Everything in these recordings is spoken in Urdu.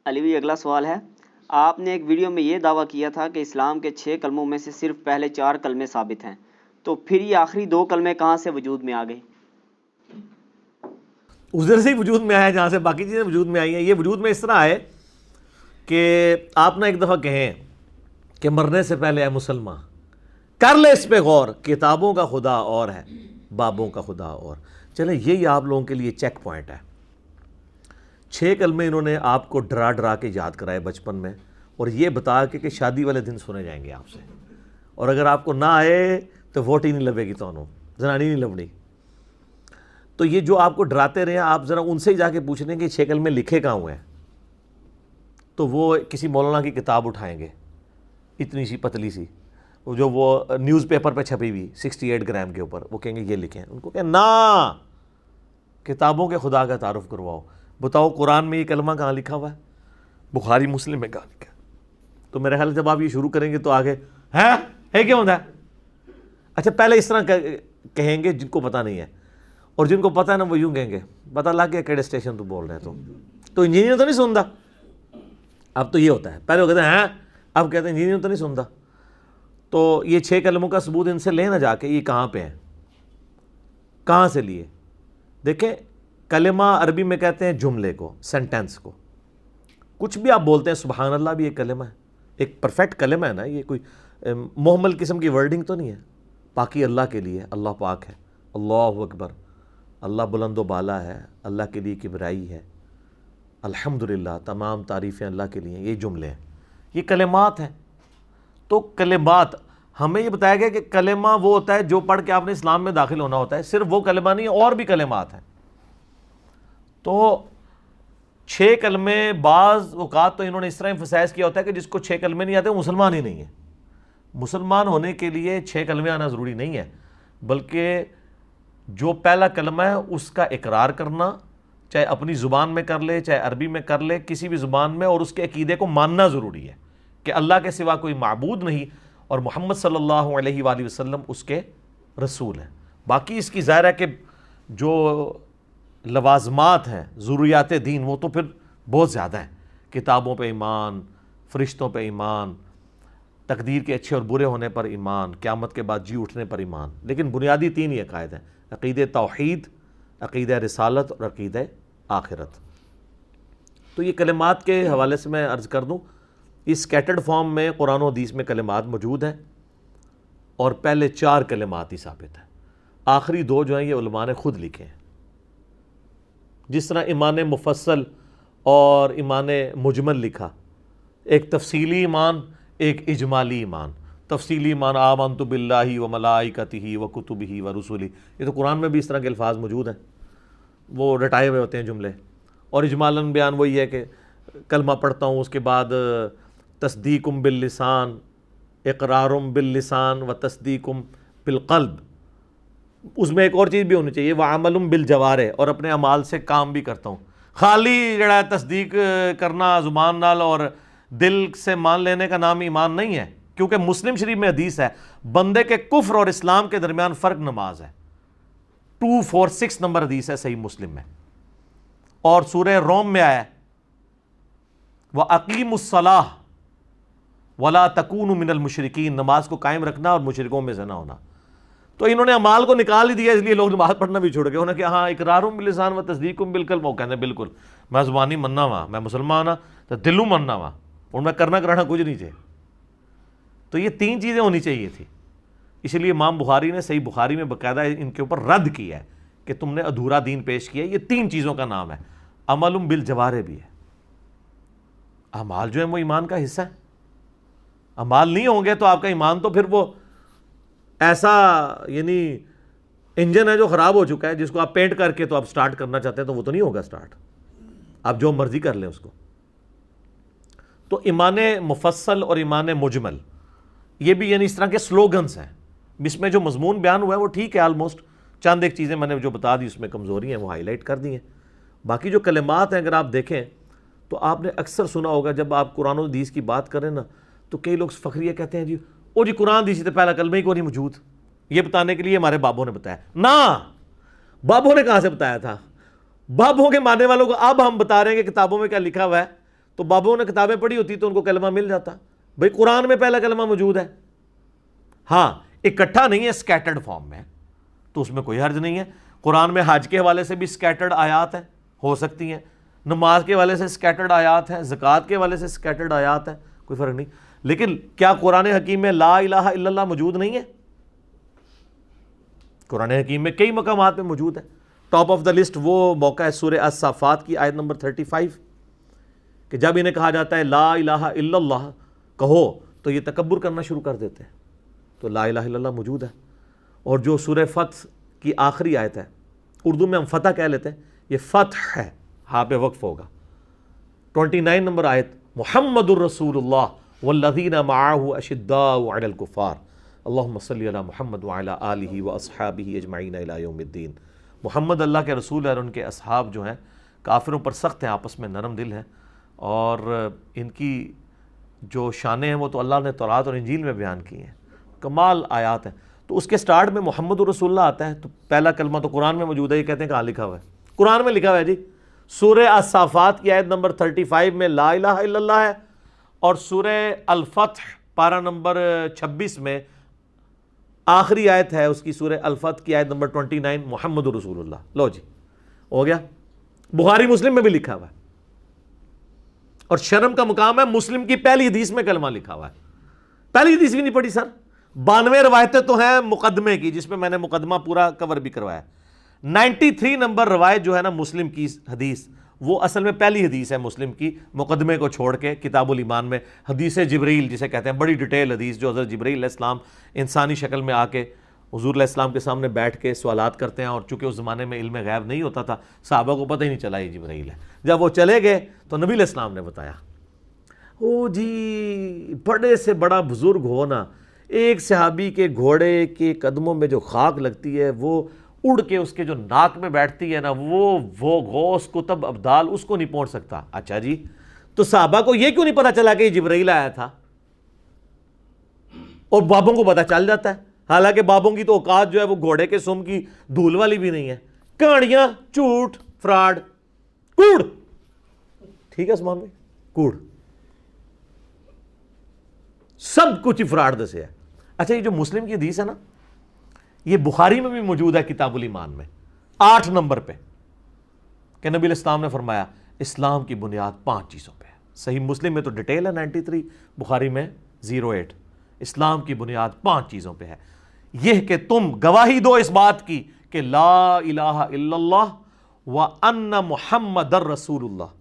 علی بھائی اگلا سوال ہے، آپ نے ایک ویڈیو میں یہ دعویٰ کیا تھا کہ اسلام کے 6 کلموں میں سے صرف پہلے 4 کلمے ثابت ہیں، تو پھر یہ آخری 2 کلمے کہاں سے وجود میں آ گئے؟ ادھر سے ہی وجود میں آیا جہاں سے باقی چیزیں وجود میں آئی ہیں۔ یہ وجود میں اس طرح آئے کہ آپ نہ ایک دفعہ کہیں کہ مرنے سے پہلے اے مسلمان کر لے اس پہ غور، کتابوں کا خدا اور ہے، بابوں کا خدا اور۔ چلیں یہی آپ لوگوں کے لیے چیک پوائنٹ ہے۔ 6 کلمے انہوں نے آپ کو ڈرا ڈرا کے یاد کرائے بچپن میں، اور یہ بتا کے کہ شادی والے دن سنے جائیں گے آپ سے، اور اگر آپ کو نہ آئے تو ووٹ ہی نہیں لبے گی، تو زنانی نہیں لبنی۔ تو یہ جو آپ کو ڈراتے رہے ہیں، آپ ذرا ان سے ہی جا کے پوچھ لیں کہ 6 کلمے لکھے کہاں ہوئے ہیں، تو وہ کسی مولانا کی کتاب اٹھائیں گے اتنی سی پتلی سی، جو وہ نیوز پیپر پہ چھپی ہوئی 68 گرام کے اوپر، وہ کہیں گے یہ لکھیں۔ ان کو کہیں نا، کتابوں کے خدا کا تعارف کرواؤ، بتاؤ قرآن میں یہ کلمہ کہاں لکھا ہوا ہے، بخاری مسلم میں کہاں لکھا ہے۔ تو میرے خیال جب آپ یہ شروع کریں گے تو آگے ہے کیا ہوتا ہے؟ اچھا پہلے اس طرح کہیں گے جن کو پتہ نہیں ہے، اور جن کو پتہ ہے نا وہ یوں کہیں گے پتہ لگ گیا کیڑے اسٹیشن تو بول رہے ہیں، تو انجینئر تو نہیں سنتا۔ اب تو یہ ہوتا ہے، پہلے وہ کہتے ہیں اب کہتے ہیں انجینئر تو نہیں سنتا۔ تو یہ 6 کلموں کا ثبوت ان سے لیں نہ جا کے، یہ کہاں پہ ہیں، کہاں سے لیے؟ دیکھیں کلمہ عربی میں کہتے ہیں جملے کو، سینٹینس کو۔ کچھ بھی آپ بولتے ہیں، سبحان اللہ بھی ایک کلمہ ہے، ایک پرفیکٹ کلمہ ہے نا، یہ کوئی محمل قسم کی ورڈنگ تو نہیں ہے۔ پاکی اللہ کے لیے، اللہ پاک ہے، اللہ اکبر، اللہ بلند و بالا ہے، اللہ کے لیے کبریائی ہے، الحمدللہ تمام تعریفیں اللہ کے لیے، یہ جملے ہیں، یہ کلمات ہیں۔ تو کلمات ہمیں یہ بتایا گیا کہ کلمہ وہ ہوتا ہے جو پڑھ کے آپ نے اسلام میں داخل ہونا ہوتا ہے، صرف وہ کلمہ نہیں، اور بھی کلمات ہیں۔ تو 6 کلمے بعض اوقات تو انہوں نے اس طرح ایمفسائز کیا ہوتا ہے کہ جس کو 6 کلمے نہیں آتے وہ مسلمان ہی نہیں ہے۔ مسلمان ہونے کے لیے 6 کلمے آنا ضروری نہیں ہے، بلکہ جو پہلا کلمہ ہے اس کا اقرار کرنا، چاہے اپنی زبان میں کر لے چاہے عربی میں کر لے، کسی بھی زبان میں، اور اس کے عقیدے کو ماننا ضروری ہے کہ اللہ کے سوا کوئی معبود نہیں، اور محمد صلی اللہ علیہ وآلہ وسلم اس کے رسول ہیں۔ باقی اس کی ظاہر ہے کہ جو لوازمات ہیں ضروریات دین، وہ تو پھر بہت زیادہ ہیں، کتابوں پہ ایمان، فرشتوں پہ ایمان، تقدیر کے اچھے اور برے ہونے پر ایمان، قیامت کے بعد جی اٹھنے پر ایمان، لیکن بنیادی 3 ہی عقائد ہیں، عقیدہ توحید، عقیدہ رسالت اور عقیدہ آخرت۔ تو یہ کلمات کے حوالے سے میں عرض کر دوں، اس سکیٹرڈ فارم میں قرآن و حدیث میں کلمات موجود ہیں، اور پہلے 4 کلمات ہی ثابت ہیں، آخری 2 جو ہیں یہ علماء نے خود لکھے ہیں۔ جس طرح ایمان مفصل اور ایمان مجمل لکھا، ایک تفصیلی ایمان، ایک اجمالی ایمان۔ تفصیلی ایمان آمنت باللہ و ملائکتہ و کتبہ و رسلہ، یہ تو قرآن میں بھی اس طرح کے الفاظ موجود ہیں، وہ رٹائے ہوئے ہوتے ہیں جملے۔ اور اجمالاً بیان وہی ہے کہ کلمہ پڑھتا ہوں، اس کے بعد تصدیق باللسان، اقرار باللسان و تصدیق بالقلب۔ اس میں ایک اور چیز بھی ہونی چاہیے، وعمل بالجوارح، اور اپنے اعمال سے کام بھی کرتا ہوں۔ خالی جڑا تصدیق کرنا زبان نال اور دل سے مان لینے کا نام ایمان نہیں ہے، کیونکہ مسلم شریف میں حدیث ہے بندے کے کفر اور اسلام کے درمیان فرق نماز ہے، 246 نمبر حدیث ہے صحیح مسلم میں، اور سورہ روم میں آیا ہے وَأَقِيمُوا الصَّلَاةَ وَلَا تَكُونُوا مِنَ الْمُشْرِكِينَ، نماز کو قائم رکھنا اور مشرکوں میں سے نہ ہونا۔ تو انہوں نے اعمال کو نکال ہی دیا، اس لیے لوگ نماز پڑھنا بھی چھوڑ گئے۔ انہوں نے کہا ہاں اقرار باللسان و تصدیق بالقلب، وہ کہتے ہیں بالکل میں زبانی مننا وا، میں مسلمان ہاں تو دلوں مننا وا، اور میں کرنا کرانا کچھ نہیں چاہیے۔ تو یہ 3 چیزیں ہونی چاہیے تھی، اس لیے امام بخاری نے صحیح بخاری میں باقاعدہ ان کے اوپر رد کیا ہے کہ تم نے ادھورا دین پیش کیا ہے۔ یہ 3 چیزوں کا نام ہے، عمل بالجوارح بھی ہے، اعمال جو ہیں وہ ایمان کا حصہ ہے، اعمال نہیں ہوں گے تو آپ کا ایمان تو پھر وہ ایسا یعنی انجن ہے جو خراب ہو چکا ہے، جس کو آپ پینٹ کر کے تو آپ سٹارٹ کرنا چاہتے ہیں تو وہ تو نہیں ہوگا سٹارٹ، آپ جو مرضی کر لیں اس کو۔ تو ایمان مفصل اور ایمان مجمل یہ بھی یعنی اس طرح کے سلوگنز ہیں، اس میں جو مضمون بیان ہوا ہے وہ ٹھیک ہے آلموسٹ، چند ایک چیزیں میں نے جو بتا دی اس میں کمزوری ہیں وہ ہائی لائٹ کر دی ہیں۔ باقی جو کلمات ہیں اگر آپ دیکھیں تو آپ نے اکثر سنا ہوگا جب آپ قرآن و حدیث کی بات کریں نا تو کئی لوگ فخریہ کہتے ہیں جی او جی قرآن حدیث سے پہلا کلمہ ہی کو نہیں موجود، یہ بتانے کے لیے ہمارے بابوں نے بتایا۔ نہ، بابوں نے کہاں سے بتایا تھا؟ بابوں کے ماننے والوں کو اب ہم بتا رہے ہیں کہ کتابوں میں کیا لکھا ہوا ہے، تو بابوں نے کتابیں پڑھی ہوتی تو ان کو کلمہ مل جاتا. بھئی قرآن میں پہلا کلمہ موجود ہے, ہاں اکٹھا نہیں ہے, سکیٹرڈ فارم میں, تو اس میں کوئی حرج نہیں ہے. قرآن میں حج کے حوالے سے بھی سکیٹرڈ آیات ہیں, ہو سکتی ہیں, نماز کے حوالے سے سکیٹرڈ آیات ہیں, زکوٰۃ کے حوالے سے سکیٹرڈ آیات ہیں, کوئی فرق نہیں. لیکن کیا قرآن حکیم میں لا الہ الا اللہ موجود نہیں ہے؟ قرآن حکیم میں کئی مقامات میں موجود ہے. ٹاپ آف دا لسٹ وہ موقع ہے سورہ الصافات کی آیت نمبر 35 کہ جب انہیں کہا جاتا ہے لا الہ الا اللہ کہو تو یہ تکبر کرنا شروع کر دیتے ہیں. تو لا الہ الا اللہ موجود ہے. اور جو سورہ فتح کی آخری آیت ہے, اردو میں ہم فتح کہہ لیتے ہیں, یہ فتح ہے, ہاں پہ وقف ہوگا. 29 نمبر آیت, محمد الرسول اللہ والذین معہ اشداء علی الکفار اللہم صلی علی محمد وعلی آلہ واصحابہ اجمعین الی یوم الدین. محمد اللہ کے رسول ہے اور ان کے اصحاب جو ہیں کافروں پر سخت ہیں, آپس میں نرم دل ہیں, اور ان کی جو شانیں ہیں وہ تو اللہ نے تورات اور انجیل میں بیان کی ہیں, کمال آیات ہیں. تو اس کے سٹارٹ میں محمد الرسول اللہ آتا ہے, تو پہلا کلمہ تو قرآن میں موجود ہے. یہ کہتے ہیں کہاں لکھا ہوا ہے؟ قرآن میں لکھا ہوا ہے جی. سورہ الصافات کی آیت نمبر 35 میں لا الہ الا اللہ ہے, اور سورہ الفتح پارہ نمبر 26 میں آخری آیت ہے اس کی, سورہ الفتح کی آیت نمبر 29 محمد الرسول اللہ. لو جی ہو گیا. بخاری مسلم میں بھی لکھا ہوا ہے, اور شرم کا مقام ہے مسلم کی پہلی حدیث میں کلمہ لکھا ہوا ہے. پہلی حدیث بھی نہیں پڑھی سر, 92 روایتیں تو ہیں مقدمے کی, جس میں میں نے مقدمہ پورا کور بھی کروایا. 93 نمبر روایت جو ہے نا مسلم کی حدیث, وہ اصل میں پہلی حدیث ہے مسلم کی, مقدمے کو چھوڑ کے کتاب الایمان میں حدیث جبریل جسے کہتے ہیں, بڑی ڈیٹیل حدیث جو حضرت جبریل علیہ السلام انسانی شکل میں آ کے حضور علیہ السلام کے سامنے بیٹھ کے سوالات کرتے ہیں. اور چونکہ اس زمانے میں علم غیب نہیں ہوتا تھا, صحابہ کو پتہ ہی نہیں چلا یہ جبریل ہے. جب وہ چلے گئے تو نبی علیہ السلام نے بتایا. او جی بڑے سے بڑا بزرگ ہونا, ایک صحابی کے گھوڑے کے قدموں میں جو خاک لگتی ہے وہ اڑ کے اس کے جو ناک میں بیٹھتی ہے نا, وہ غوث کتب ابدال اس کو نہیں پہنچ سکتا. اچھا جی, تو صحابہ کو یہ کیوں نہیں پتا چلا کہ یہ جبرائیل آیا تھا؟ اور بابوں کو پتا چل جاتا ہے, حالانکہ بابوں کی تو اوقات جو ہے وہ گھوڑے کے سم کی دھول والی بھی نہیں ہے. کہانیاں, جھوٹ, فراڈ, کوڑ, ٹھیک ہے عثمان بھائی, کوڑ, سب کچھ فراڈ دسے ہے. اچھا یہ جو مسلم کی حدیث ہے نا, یہ بخاری میں بھی موجود ہے کتاب الایمان میں 8 نمبر پہ, کہ نبی علیہ السلام نے فرمایا اسلام کی بنیاد 5 چیزوں پہ ہے. صحیح مسلم میں تو ڈیٹیل ہے 93, بخاری میں 08. اسلام کی بنیاد 5 چیزوں پہ ہے, یہ کہ تم گواہی دو اس بات کی کہ لا الہ الا اللہ وان محمد الرسول اللہ.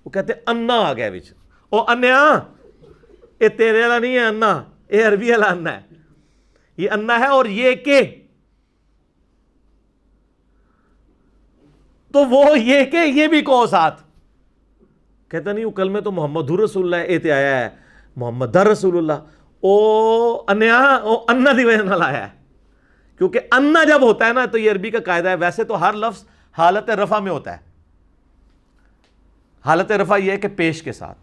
وہ کہتے انا آ گیا بچ, او انیا یہ تیرے والا نہیں ہے انا, یہ عربی والا انا ہے, یہ انا ہے, اور یہ کہ, تو وہ یہ کہ یہ بھی کہو ساتھ. کہتا نہیں وہ کلمہ تو محمد رسول اللہ ایتے آیا ہے, محمد رسول اللہ, او انیا او انا دی وجہ نال آیا ہے. کیونکہ انا جب ہوتا ہے نا تو یہ عربی کا قاعدہ ہے. ویسے تو ہر لفظ حالت رفع میں ہوتا ہے, حالت رفع یہ ہے کہ پیش کے ساتھ.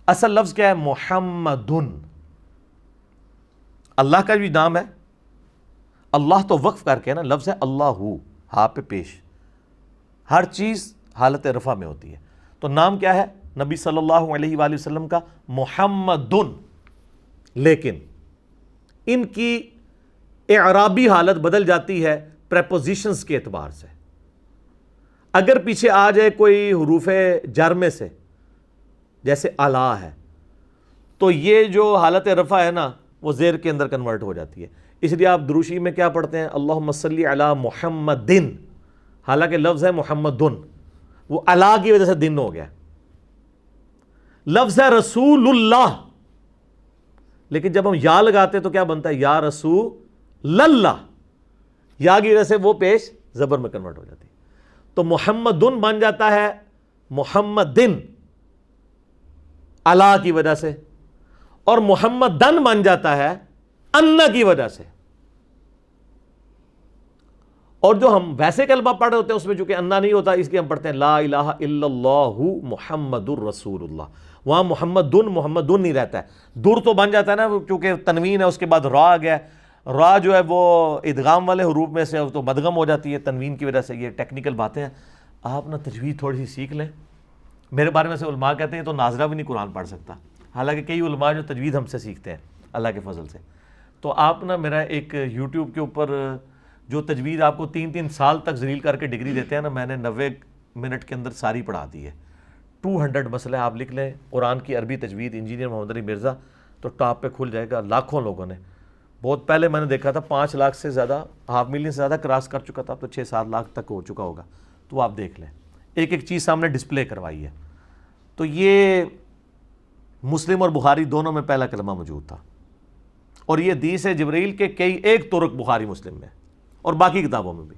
اصل لفظ کیا ہے؟ محمدن. اللہ کا بھی نام ہے, اللہ تو وقف کر کے نا لفظ ہے اللہ, ہاں پہ پیش, ہر چیز حالت رفع میں ہوتی ہے. تو نام کیا ہے نبی صلی اللہ علیہ وآلہ وسلم کا؟ محمدن. لیکن ان کی اعرابی حالت بدل جاتی ہے پریپوزیشنز کے اعتبار سے. اگر پیچھے آ جائے کوئی حروف جر میں سے, جیسے اعلیٰ ہے, تو یہ جو حالت رفع ہے نا وہ زیر کے اندر کنورٹ ہو جاتی ہے. اس لیے آپ دروشی میں کیا پڑھتے ہیں؟ اللہم صلی علی محمدن, حالانکہ لفظ ہے محمدن, وہ علی کی وجہ سے دن ہو گیا. لفظ ہے رسول اللہ, لیکن جب ہم یا لگاتے تو کیا بنتا ہے؟ یا رسول اللہ, یا کی وجہ سے وہ پیش زبر میں کنورٹ ہو جاتی ہے. تو محمدن بن جاتا ہے محمدن علی کی وجہ سے, اور محمدن بن جاتا ہے انا کی وجہ سے. اور جو ہم ویسے کلمہ پڑھ رہے ہوتے ہیں اس میں چونکہ انا نہیں ہوتا, اس لیے ہم پڑھتے ہیں لا الہ الا اللہ محمد الرسول اللہ. وہاں محمدن نہیں رہتا ہے, در تو بن جاتا ہے نا, چونکہ تنوین ہے اس کے بعد را آ گیا. را جو ہے وہ ادغام والے حروف میں سے تو مدغم ہو جاتی ہے تنوین کی وجہ سے. یہ ٹیکنیکل باتیں ہیں, آپ نا تجوید تھوڑی سی سیکھ لیں میرے بارے میں سے علماء کہتے ہیں تو ناظرہ بھی نہیں قرآن پڑھ سکتا، حالانکہ کئی علماء جو تجوید ہم سے سیکھتے ہیں اللہ کے فضل سے. تو آپ نا میرا ایک یوٹیوب کے اوپر جو تجوید آپ کو 3 سال تک ذلیل کر کے ڈگری دیتے ہیں نا، میں نے 90 منٹ کے اندر ساری پڑھا دی ہے. 200 مسئلے آپ لکھ لیں قرآن کی عربی تجوید انجینئر محمد علی مرزا، تو ٹاپ پہ کھل جائے گا. لاکھوں لوگوں نے، بہت پہلے میں نے دیکھا تھا 5 لاکھ سے زیادہ، 500,000 سے زیادہ کراس کر چکا تھا، اب تو 6-7 لاکھ تک ہو چکا ہوگا. تو آپ دیکھ لیں، ایک ایک چیز سامنے ڈسپلے کروائی ہے. تو یہ مسلم اور بخاری دونوں میں پہلا کلمہ موجود تھا، اور یہ حدیث ہے جبرائیل کے کئی ایک طرق بخاری مسلم میں اور باقی کتابوں میں بھی.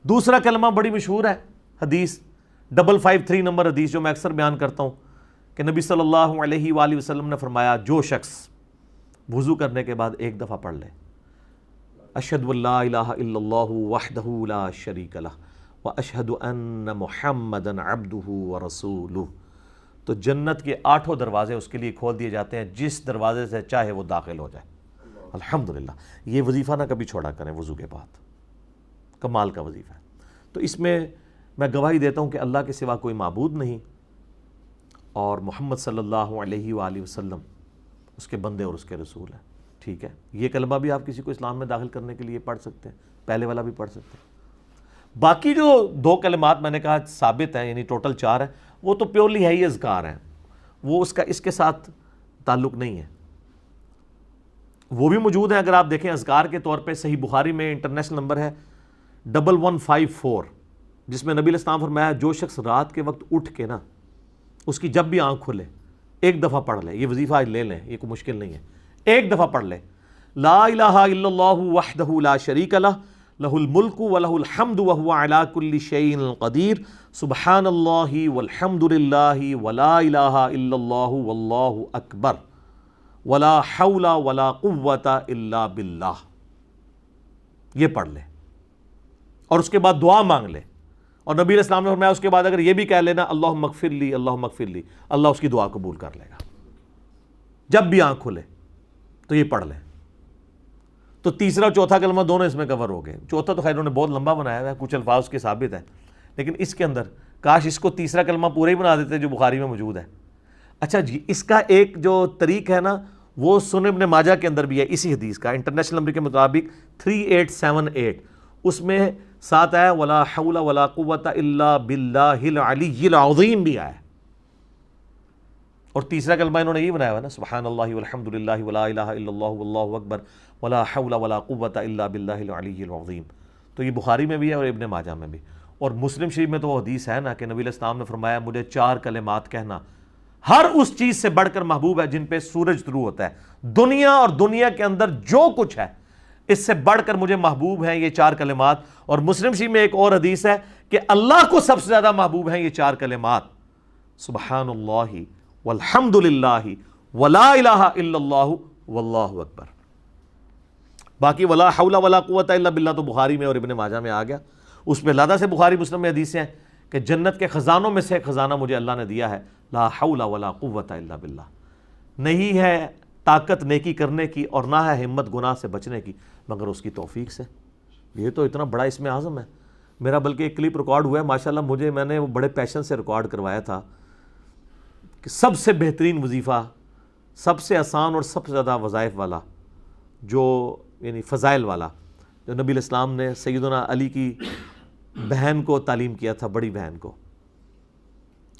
دوسرا کلمہ بڑی مشہور ہے حدیث 553 نمبر حدیث، جو میں اکثر بیان کرتا ہوں کہ نبی صلی اللہ علیہ وآلہ وسلم نے فرمایا جو شخص وضو کرنے کے بعد ایک دفعہ پڑھ لے اشہد ان لا الہ الا اللہ وحدہ لا شریک لہ واشہد ان محمدا عبدہ ورسولہ، تو جنت کے 8 دروازے اس کے لیے کھول دیے جاتے ہیں، جس دروازے سے چاہے وہ داخل ہو جائے. الحمدللہ. یہ وظیفہ نہ کبھی چھوڑا کریں وضو کے بعد، کمال کا وظیفہ ہے. تو اس میں گواہی دیتا ہوں کہ اللہ کے سوا کوئی معبود نہیں، اور محمد صلی اللہ علیہ وآلہ وسلم اس کے بندے اور اس کے رسول ہیں. ٹھیک ہے، یہ کلمہ بھی آپ کسی کو اسلام میں داخل کرنے کے لیے پڑھ سکتے ہیں، پہلے والا بھی پڑھ سکتے ہیں. باقی جو 2 کلمات میں نے کہا ثابت ہیں، یعنی ٹوٹل 4 ہیں، وہ تو پیورلی ہے ہی اذکار ہیں، وہ اس کے ساتھ تعلق نہیں ہے. وہ بھی موجود ہیں، اگر آپ دیکھیں اذکار کے طور پہ صحیح بخاری میں انٹرنیشنل نمبر ہے 1154، جس میں نبی علیہ السلام فرمایا جو شخص رات کے وقت اٹھ کے نا، اس کی جب بھی آنکھ کھلے ایک دفعہ پڑھ لے. یہ وظیفہ آج لے لیں، یہ کوئی مشکل نہیں ہے. ایک دفعہ پڑھ لے لا الہ الا اللہ وحدہ لا شریک لہ لہ الملک ولہ الحمد وہو علی کل شیء قدیر سبحان اللہ والحمد للہ ولا الہ الا اللہ واللہ اکبر ولا حول ولا قوۃ الا باللہ. یہ پڑھ لے اور اس کے بعد دعا مانگ لے. اور نبی علیہ السلام نے فرمایا اس کے بعد اگر یہ بھی کہہ لینا اللہم اغفر لی اللہم اغفر لی، اللہ اس کی دعا قبول کر لے گا جب بھی آنکھ کھلے. تو یہ پڑھ لیں. تو تیسرا چوتھا کلمہ دونوں اس میں کور ہو گئے. چوتھا تو خیر انہوں نے بہت لمبا بنایا ہوا ہے، کچھ الفاظ اس کے ثابت ہیں، لیکن اس کے اندر کاش اس کو تیسرا کلمہ پورا ہی بنا دیتے جو بخاری میں موجود ہے. اچھا جی، اس کا ایک جو طریق ہے نا، وہ سنن ابن ماجہ کے اندر بھی ہے اسی حدیث کا، انٹرنیشنل نمبر کے مطابق 3878، اس میں ساتھ آیا ولا حول ولا قوۃ الا باللہ العلی العظیم بھی آیا. اور تیسرا کلمہ انہوں نے یہ بنایا ہوا نا سبحان اللہ والحمد للہ ولا الہ الا اللہ واللہ اکبر ولا حول ولا قوۃ الا باللہ العلی العظیم. تو یہ بخاری میں بھی ہے اور ابن ماجہ میں بھی. اور مسلم شریف میں تو وہ حدیث ہے نا کہ نبی علیہ السلام نے فرمایا مجھے 4 کلمات کہنا ہر اس چیز سے بڑھ کر محبوب ہے جن پہ سورج طلوع ہوتا ہے. دنیا اور دنیا کے اندر جو کچھ ہے اس سے بڑھ کر مجھے محبوب ہیں یہ 4 کلمات. اور مسلم شریف میں ایک اور حدیث ہے کہ اللہ کو سب سے زیادہ محبوب ہیں یہ 4 کلمات سبحان اللہ والحمد للہ ولا الہ الا اللہ واللہ اکبر. باقی ولا حول ولا قوۃ الا باللہ تو بخاری میں اور ابن ماجہ میں آ گیا. اس میں لادہ سے بخاری مسلم میں حدیثیں ہیں کہ جنت کے خزانوں میں سے ایک خزانہ مجھے اللہ نے دیا ہے لا حول ولا قوۃ الا باللہ. نہیں ہے طاقت نیکی کرنے کی اور نہ ہے ہمت گناہ سے بچنے کی مگر اس کی توفیق سے. یہ تو اتنا بڑا اس میں اعظم ہے. میرا بلکہ ایک کلپ ریکارڈ ہوا ہے ماشاءاللہ، میں نے وہ بڑے پیشن سے ریکارڈ کروایا تھا کہ سب سے بہترین وظیفہ، سب سے آسان اور سب سے زیادہ وظائف والا، جو یعنی فضائل والا، جو نبی علیہ السلام نے سیدنا علی کی بہن کو تعلیم کیا تھا، بڑی بہن کو،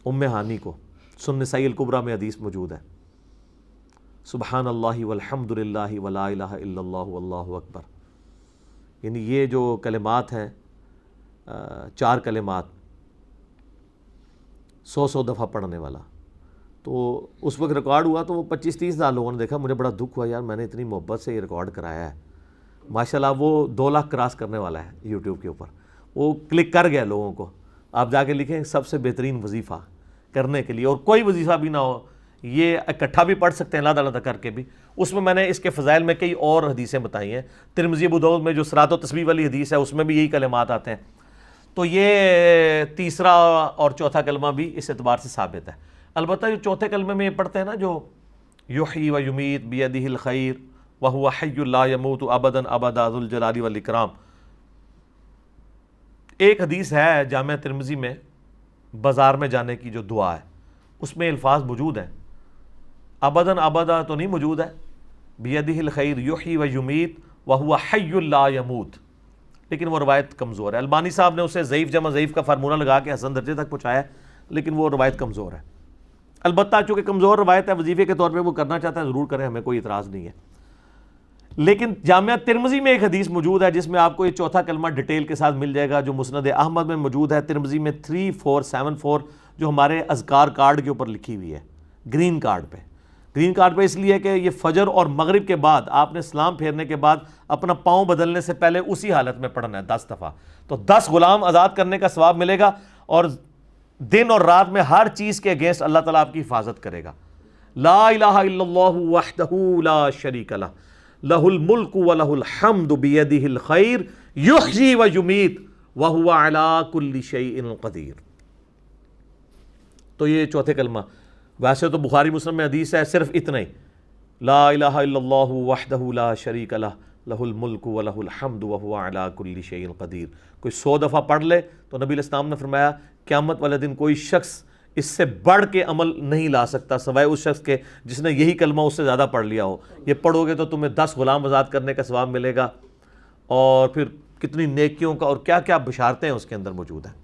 ام ہانی کو. سنن نسائی الکبریٰ میں حدیث موجود ہے سبحان اللہ والحمد للہ ولا الہ الا اللہ واللہ اکبر. یعنی یہ جو کلمات ہیں 4 کلمات 100 دفعہ پڑھنے والا. تو اس وقت ریکارڈ ہوا تو وہ 25-30 ہزار لوگوں نے دیکھا. مجھے بڑا دکھ ہوا یار، میں نے اتنی محبت سے یہ ریکارڈ کرایا ہے. ماشاءاللہ وہ 2 لاکھ کراس کرنے والا ہے یوٹیوب کے اوپر. وہ کلک کر گیا لوگوں کو. آپ جا کے لکھیں سب سے بہترین وظیفہ کرنے کے لیے، اور کوئی وظیفہ بھی نہ ہو، یہ اکٹھا بھی پڑھ سکتے ہیں علیحدہ علیحدہ کر کے بھی. اس میں نے اس کے فضائل میں کئی اور حدیثیں بتائی ہیں. ترمذی ابو داؤد میں جو صراط و تسبیح والی حدیث ہے اس میں بھی یہی کلمات آتے ہیں. تو یہ تیسرا اور چوتھا کلمہ بھی اس اعتبار سے ثابت ہے. البتہ جو چوتھے کلمے میں یہ پڑھتے ہیں نا، جو یحیی و یمیت بیدہ الخیر وہو حی لا یموت ابدا ابدا ذو الجلال والاکرام. ایک حدیث ہے جامع ترمذی میں بازار میں جانے کی جو دعا ہے اس میں الفاظ موجود ہیں، ابداً ابدا تو نہیں موجود ہے، بیدہ الخیر یحیی و یمیت وہو حی لا یموت، لیکن وہ روایت کمزور ہے۔ البانی صاحب نے اسے ضعیف جمع ضعیف کا فارمولہ لگا کے حسن درجے تک پہنچایا ہے، لیکن وہ روایت کمزور ہے۔ البتہ چونکہ کمزور روایت ہے، وظیفے کے طور پہ وہ کرنا چاہتا ہے ضرور کریں، ہمیں کوئی اعتراض نہیں ہے۔ لیکن جامعہ ترمذی میں ایک حدیث موجود ہے جس میں آپ کو یہ چوتھا کلمہ ڈیٹیل کے ساتھ مل جائے گا، جو مسند احمد میں موجود ہے، ترمذی میں 3474، جو ہمارے اذکار کارڈ کے اوپر لکھی ہوئی ہے، گرین کارڈ پہ اس لیے کہ یہ فجر اور مغرب کے بعد آپ نے سلام پھیرنے کے بعد اپنا پاؤں بدلنے سے پہلے اسی حالت میں پڑھنا ہے 10 دفعہ، تو 10 غلام آزاد کرنے کا ثواب ملے گا، اور دن اور رات میں ہر چیز کے اگینسٹ اللہ تعالیٰ آپ کی حفاظت کرے گا۔ لا الہ الا اللہ وحدہ لا شریک لہ لہ الملک ولہ الحمد بیدہ الخیر یحیی و یمیت وہو علی کل شیء قدیر۔ تو یہ چوتھے کلمہ، ویسے تو بخاری مسلم میں حدیث ہے صرف اتنا ہی، لا الہ الا اللہ وحدہ لا شریک لہ لہ الملک ولہ الحمد وہو علی کل شیء قدیر۔ کوئی 100 دفعہ پڑھ لے تو نبی علیہ السلام نے فرمایا قیامت والے دن کوئی شخص اس سے بڑھ کے عمل نہیں لا سکتا سوائے اس شخص کے جس نے یہی کلمہ اس سے زیادہ پڑھ لیا ہو۔ یہ پڑھو گے تو تمہیں 10 غلام آزاد کرنے کا ثواب ملے گا، اور پھر کتنی نیکیوں کا اور کیا کیا بشارتیں اس کے اندر موجود ہیں۔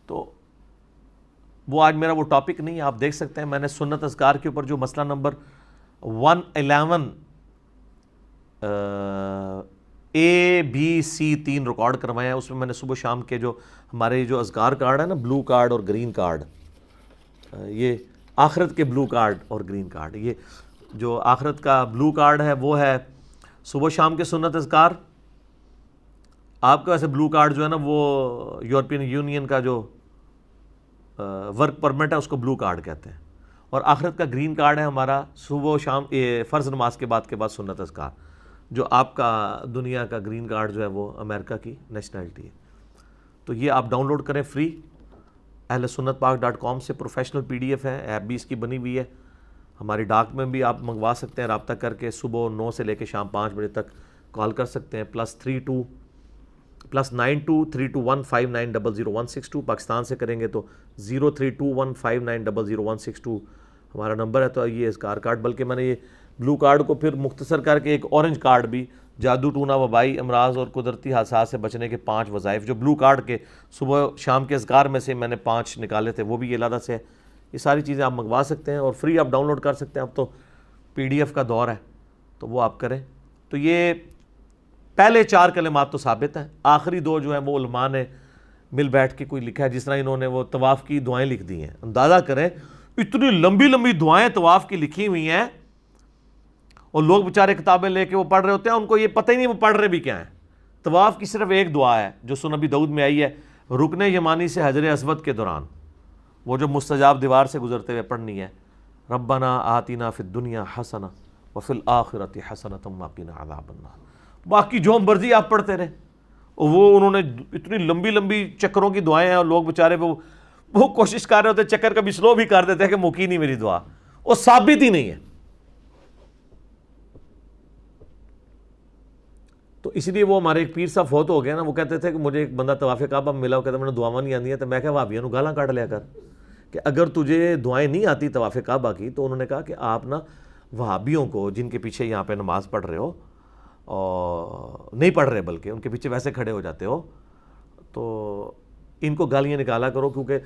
تو وہ آج میرا وہ ٹاپک نہیں ہے، آپ دیکھ سکتے ہیں میں نے سنت اذکار کے اوپر جو مسئلہ نمبر 111 اے بی سی 3 ریکارڈ کروائے ہیں، اس میں میں نے صبح شام کے جو ہمارے جو اذکار کارڈ ہے نا، بلو کارڈ اور گرین کارڈ، یہ آخرت کے بلو کارڈ اور گرین کارڈ، یہ جو آخرت کا بلو کارڈ ہے وہ ہے صبح شام کے سنت اذکار۔ آپ کا ویسے بلو کارڈ جو ہے نا وہ یورپین یونین کا جو ورک پرمٹ ہے اس کو بلو کارڈ کہتے ہیں، اور آخرت کا گرین کارڈ ہے ہمارا صبح و شام فرض نماز کے بعد سنت اذکار، جو آپ کا دنیا کا گرین کارڈ جو ہے وہ امریکہ کی نیشنلٹی ہے۔ تو یہ آپ ڈاؤن لوڈ کریں فری، اہل سنت پاک.com سے پروفیشنل PDF ہے، ایپ بھی اس کی بنی ہوئی ہے، ہماری ڈاک میں بھی آپ منگوا سکتے ہیں، رابطہ کر کے صبح 9 سے لے کے شام 5 بجے تک کال کر سکتے ہیں، +923215900162، پاکستان سے کریں گے تو 032159000162 ہمارا نمبر ہے۔ تو یہ اذکار کارڈ، بلکہ میں نے یہ بلو کارڈ کو پھر مختصر کر کے ایک اورنج کارڈ بھی، جادو ٹونا وبائی امراض اور قدرتی حادثات سے بچنے کے 5 وظائف، جو بلو کارڈ کے صبح شام کے اذکار میں سے میں نے 5 نکالے تھے، وہ بھی یہ علیحدہ سے ہے۔ یہ ساری چیزیں آپ منگوا سکتے ہیں اور فری آپ ڈاؤن لوڈ کر سکتے ہیں۔ اب تو PDF کا دور ہے تو وہ آپ کریں۔ تو یہ پہلے 4 کلمات تو ثابت ہیں، آخری 2 جو ہیں وہ علماء نے مل بیٹھ کے کوئی لکھا ہے، جس طرح انہوں نے وہ طواف کی دعائیں لکھ دی ہیں۔ اندازہ کریں اتنی لمبی لمبی دعائیں طواف کی لکھی ہوئی ہیں، اور لوگ بیچارے کتابیں لے کے وہ پڑھ رہے ہوتے ہیں، ان کو یہ پتہ ہی نہیں وہ پڑھ رہے بھی کیا ہیں۔ طواف کی صرف ایک دعا ہے جو سنن ابی داؤد میں آئی ہے، رکن یمانی سے حجر اسود کے دوران، وہ جو مستجاب دیوار سے گزرتے ہوئے پڑھنی ہے، ربنا آتنا فی الدنیا حسنہ وفی الآخرۃ حسنۃ وقنا عذاب النار۔ باقی جو مرضی آپ پڑھتے رہے، وہ انہوں نے اتنی لمبی لمبی چکروں کی دعائیں ہیں، اور لوگ بیچارے وہ کوشش کر رہے ہوتے، چکر کبھی سلو بھی کر دیتے ہیں کہ مکی نہیں میری دعا، وہ ثابت ہی نہیں ہے۔ تو اس لیے وہ ہمارے ایک پیر صاحب فوت ہو گیا نا، وہ کہتے تھے کہ مجھے ایک بندہ طواف کعبہ میں ملا، وہ کہتا میں نے دعاواں نہیں آندی ہیں، تو میں کہا وہابیاں نو گالاں کاٹ لیا کر کہ اگر تجھے دعائیں نہیں آتی طواف کعبہ کی، تو انہوں نے کہا کہ آپ نا وہابیوں کو جن کے پیچھے یہاں پہ نماز پڑھ رہے ہو، اور نہیں پڑھ رہے بلکہ ان کے پیچھے ویسے کھڑے ہو جاتے ہو، تو ان کو گالیاں نکالا کرو، کیونکہ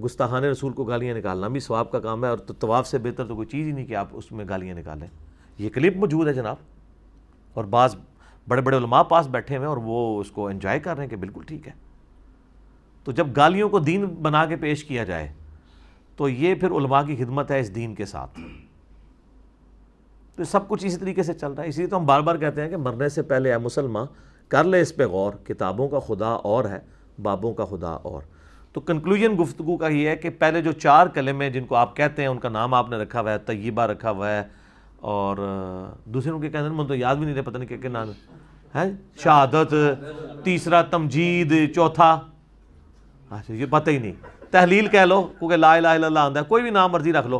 گستاخان رسول کو گالیاں نکالنا بھی ثواب کا کام ہے، اور طواف سے بہتر تو کوئی چیز ہی نہیں کہ آپ اس میں گالیاں نکالیں۔ یہ کلپ موجود ہے جناب، اور بعض بڑے بڑے علماء پاس بیٹھے ہوئے ہیں اور وہ اس کو انجوائے کر رہے ہیں کہ بالکل ٹھیک ہے۔ تو جب گالیوں کو دین بنا کے پیش کیا جائے تو یہ پھر علماء کی خدمت ہے اس دین کے ساتھ۔ تو سب کچھ اسی طریقے سے چل رہا ہے، اسی لیے تو ہم بار بار کہتے ہیں کہ مرنے سے پہلے اے مسلمان کر لے اس پہ غور، کتابوں کا خدا اور ہے، بابوں کا خدا اور۔ تو کنکلوژن گفتگو کا یہ ہے کہ پہلے جو 4 کلمے جن کو آپ کہتے ہیں ان کا نام آپ نے رکھا ہوا ہے، طیبہ رکھا ہوا ہے، اور دوسرے ان کے کہتے ہیں مجھے تو یاد بھی نہیں رہے، پتہ نہیں کیا نام ہے، شہادت، تیسرا تمجید، چوتھا اچھا یہ پتہ ہی نہیں، تحلیل کہہ لو کیونکہ لا الہ الا اللہ آندہ ہے، کوئی بھی نام مرضی رکھ لو۔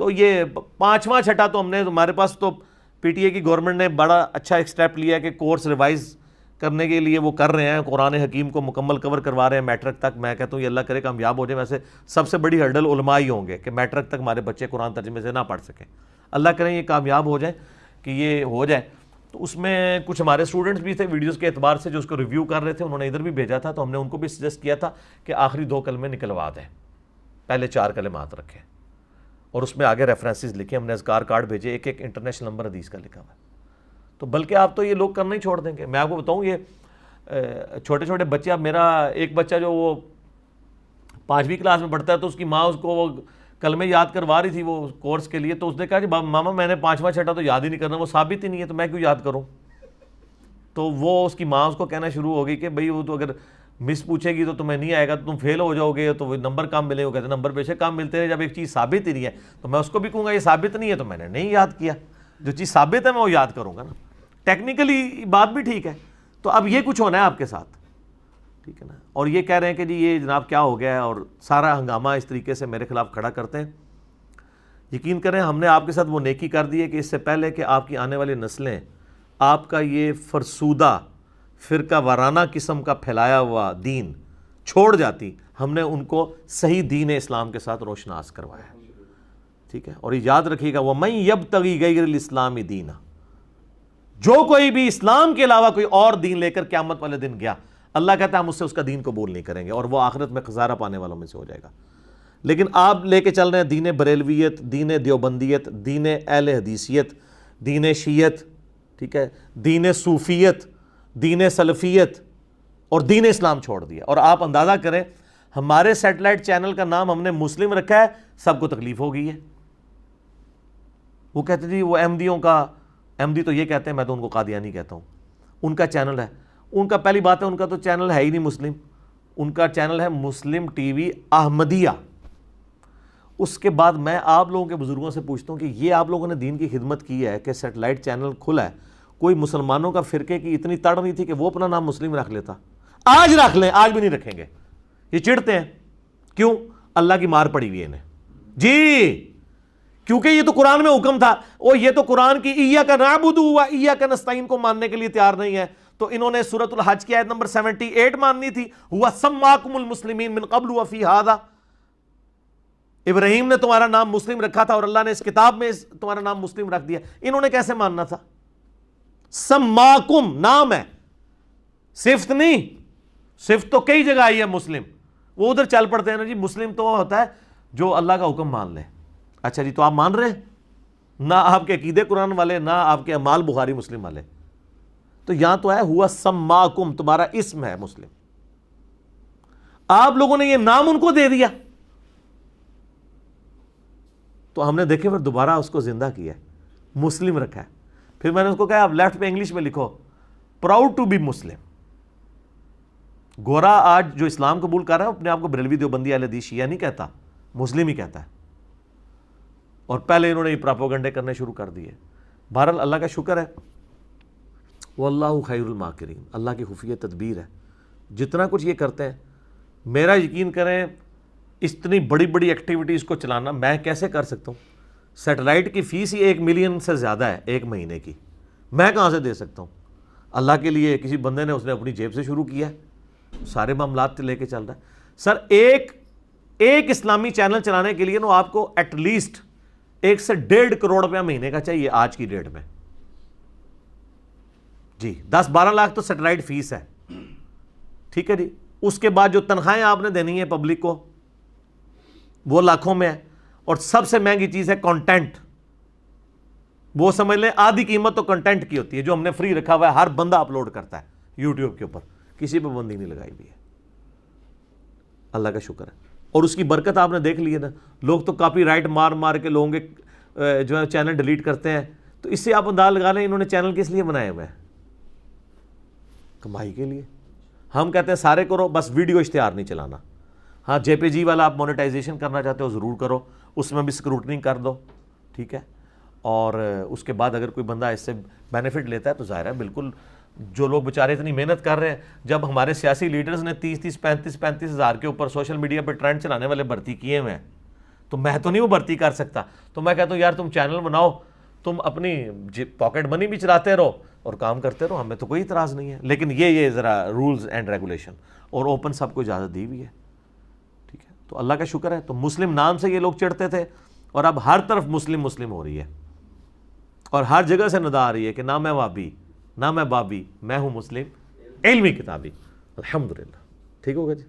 تو یہ 5واں چھٹا تو ہم نے، ہمارے پاس تو PTA کی گورنمنٹ نے بڑا اچھا ایک سٹیپ لیا ہے کہ کورس ریوائز کرنے کے لیے وہ کر رہے ہیں, قرآن حکیم کو مکمل کور کروا رہے ہیں میٹرک تک. میں کہتا ہوں یہ اللہ کرے کامیاب ہو جائے. ویسے سب سے بڑی ہرڈل علماء ہی ہوں گے کہ میٹرک تک ہمارے بچے قرآن ترجمے سے نہ پڑھ سکیں. اللہ کریں یہ کامیاب ہو جائیں کہ یہ ہو جائے. تو اس میں کچھ ہمارے اسٹوڈنٹس بھی تھے ویڈیوز کے اعتبار سے جو اس کو ریویو کر رہے تھے, انہوں نے ادھر بھی بھیجا تھا, تو ہم نے ان کو بھی سجیسٹ کیا تھا کہ آخری 2 کلمے نکلوا دیں, پہلے 4 کلمات رکھیں اور اس میں آگے ریفرنسز لکھیں. ہم نے اذکار کارڈ بھیجے, ایک ایک انٹرنیشنل نمبر حدیث کا لکھا ہوا ہے. تو بلکہ آپ تو یہ لوگ کرنا ہی چھوڑ دیں گے. میں آپ کو بتاؤں یہ چھوٹے چھوٹے بچے, اب میرا ایک بچہ جو وہ 5ویں کلاس میں پڑھتا ہے, تو اس کی ماں اس کو وہ کلمے یاد کروا رہی تھی وہ کورس کے لیے, تو اس نے کہا جی ماما میں نے 5واں 6واں تو یاد ہی نہیں کرنا, وہ ثابت ہی نہیں ہے, تو میں کیوں یاد کروں. تو وہ اس کی ماں اس کو کہنا شروع ہو گئی کہ بھئی وہ تو اگر مس پوچھے گی تو تمہیں نہیں آئے گا, تو تم فیل ہو جاؤ گے, تو وہ نمبر کم ملے. وہ کہتے ہیں نمبر بے شک کم ملتے ہیں, جب ایک چیز ثابت ہی نہیں ہے تو میں اس کو بھی کہوں گا یہ ثابت نہیں ہے تو میں نے نہیں یاد کیا. جو چیز ثابت ہے میں وہ یاد کروں گا نا. ٹیکنیکلی بات بھی ٹھیک ہے. تو اب یہ کچھ ہونا ہے آپ کے ساتھ, ٹھیک ہے نا. اور یہ کہہ رہے ہیں کہ جی یہ جناب کیا ہو گیا ہے, اور سارا ہنگامہ اس طریقے سے میرے خلاف کھڑا کرتے ہیں. یقین کریں ہم نے آپ کے ساتھ وہ نیکی کر دی ہے کہ اس سے پہلے کہ آپ کی آنے والی نسلیں آپ کا یہ فرسودہ فرقہ وارانہ قسم کا پھیلایا ہوا دین چھوڑ جاتی, ہم نے ان کو صحیح دین اسلام کے ساتھ روشناس کروایا ہے, ٹھیک ہے. اور یہ یاد رکھیے گا, وَمَن يَبْتَغِي غَيْرَ الْإِسْلَامِ دِينًا, جو کوئی بھی اسلام کے علاوہ کوئی اور دین لے کر قیامت والے دن گیا, اللہ کہتا ہے ہم اس سے اس کا دین قبول نہیں کریں گے, اور وہ آخرت میں خسارہ پانے والوں میں سے ہو جائے گا. لیکن آپ لے کے چل رہے ہیں دین بریلویت, دین دیوبندیت, دین اہل حدیثیت, دین شیعت, ٹھیک ہے, دین صوفیت, دین سلفیت, اور دین اسلام چھوڑ دیا. اور آپ اندازہ کریں ہمارے سیٹلائٹ چینل کا نام ہم نے مسلم رکھا ہے, سب کو تکلیف ہو گئی ہے. وہ کہتے جی وہ احمدیوں کا, احمدی تو یہ کہتے ہیں, میں تو ان کو قادیانی کہتا ہوں, ان کا چینل ہے. ان کا پہلی بات ہے ان کا تو چینل ہے ہی نہیں مسلم, ان کا چینل ہے مسلم ٹی وی احمدیہ. اس کے بعد میں آپ لوگوں کے بزرگوں سے پوچھتا ہوں کہ یہ آپ لوگوں نے دین کی خدمت کی ہے کہ سیٹلائٹ چینل کھلا ہے, کوئی مسلمانوں کا فرقے کی اتنی تڑ نہیں تھی کہ وہ اپنا نام مسلم رکھ لیتا؟ آج رکھ لیں, آج بھی نہیں رکھیں گے. یہ چڑھتے ہیں کیوں؟ اللہ کی مار پڑی ہوئی ہے انہیں جی, کیونکہ یہ تو قرآن میں حکم تھا, اور یہ تو قرآن کی ایاک نعبد و ایاک نستعین کو ماننے کے لیے تیار نہیں ہے. تو انہوں نے سورۃ الحج کی آیت نمبر 78 ماننی تھی, ہوا سماکم المسلمین من قبل وفی ھذا, ابراہیم نے تمہارا نام مسلم رکھا تھا اور اللہ نے اس کتاب میں تمہارا نام مسلم رکھ دیا. انہوں نے کیسے ماننا تھا؟ سماکم نام ہے, صفت نہیں. صفت تو کئی جگہ آئی ہے مسلم, وہ ادھر چل پڑتے ہیں نا جی. مسلم تو ہوتا ہے جو اللہ کا حکم مان لے. اچھا جی, تو آپ مان رہے ہیں؟ نہ آپ کے عقیدے قرآن والے, نہ آپ کے اعمال بخاری مسلم والے. تو یہاں تو ہے ہوا سماکم, تمہارا اسم ہے مسلم. آپ لوگوں نے یہ نام ان کو دے دیا, تو ہم نے دیکھے پھر دوبارہ اس کو زندہ کیا ہے, مسلم رکھا ہے. پھر میں نے اس کو کہا آپ لیفٹ پہ انگلش میں لکھو پراؤڈ ٹو بی مسلم. گورا آج جو اسلام قبول کر رہا ہے اپنے آپ کو بریلوی دیوبندی اہل حدیث شیعہ نہیں کہتا, مسلم ہی کہتا ہے. اور پہلے انہوں نے یہ پراپوگنڈے کرنے شروع کر دیے. بہرحال اللہ کا شکر ہے, واللہ خیر الماکرین, اللہ کی خفیہ تدبیر ہے. جتنا کچھ یہ کرتے ہیں, میرا یقین کریں اتنی بڑی بڑی ایکٹیویٹیز کو چلانا میں کیسے کر سکتا ہوں؟ سیٹلائٹ کی فیس ہی 1 ملین سے زیادہ ہے ایک مہینے کی, میں کہاں سے دے سکتا ہوں؟ اللہ کے لیے کسی بندے نے اس نے اپنی جیب سے شروع کیا ہے, سارے معاملات لے کے چل رہا ہے. سر ایک اسلامی چینل چلانے کے لیے نا آپ کو ایٹ لیسٹ 1 سے 1.5 کروڑ روپیہ مہینے کا چاہیے آج کی ڈیٹ میں جی. 10-12 لاکھ تو سیٹلائٹ فیس ہے, ٹھیک ہے جی. اس کے بعد جو تنخواہیں آپ نے دینی ہے پبلک کو وہ لاکھوں میں ہے. اور سب سے مہنگی چیز ہے کنٹینٹ. وہ سمجھ لیں آدھی قیمت تو کنٹینٹ کی ہوتی ہے جو ہم نے فری رکھا ہوا ہے, ہر بندہ اپلوڈ کرتا ہے یوٹیوب کے اوپر, کسی پہ بندی نہیں لگائی ہوئی ہے. اللہ کا شکر ہے. اور اس کی برکت آپ نے دیکھ لی ہے نا, لوگ تو کاپی رائٹ مار مار کے لوگوں کے جو ہے چینل ڈیلیٹ کرتے ہیں. تو اس سے آپ انداز لگا لیں انہوں نے چینل کس لیے بنائے ہوئے ہیں؟ کمائی کے لیے. ہم کہتے ہیں سارے کرو, بس ویڈیو اشتہار نہیں چلانا. ہاں جے پی جی والا آپ مونیٹائزیشن کرنا چاہتے ہو ضرور کرو, اس میں بھی اسکروٹنی کر دو, ٹھیک ہے. اور اس کے بعد اگر کوئی بندہ اس سے بینیفٹ لیتا ہے تو ظاہر ہے بالکل, جو لوگ بیچارے اتنی محنت کر رہے ہیں, جب ہمارے سیاسی لیڈرز نے 30-35 ہزار کے اوپر سوشل میڈیا پہ ٹرینڈ چلانے والے بھرتی کیے ہوئے ہیں, تو میں تو نہیں وہ بھرتی کر سکتا. تو میں کہتا ہوں یار تم چینل بناؤ, تم اپنی پاکٹ منی بھی چلاتے رہو, اور کام کرتے رہو, ہمیں تو کوئی اعتراض نہیں ہے. لیکن یہ ذرا رولز اینڈ ریگولیشن اور اوپن سب کو اجازت دی ہوئی ہے, ٹھیک ہے. تو اللہ کا شکر ہے, تو مسلم نام سے یہ لوگ چڑھتے تھے اور اب ہر طرف مسلم مسلم ہو رہی ہے, اور ہر جگہ سے ندا آ رہی ہے کہ نہ میں وابی نہ میں بابی, میں ہوں مسلم علمی کتابی. الحمدللہ, ٹھیک ہوگا جی.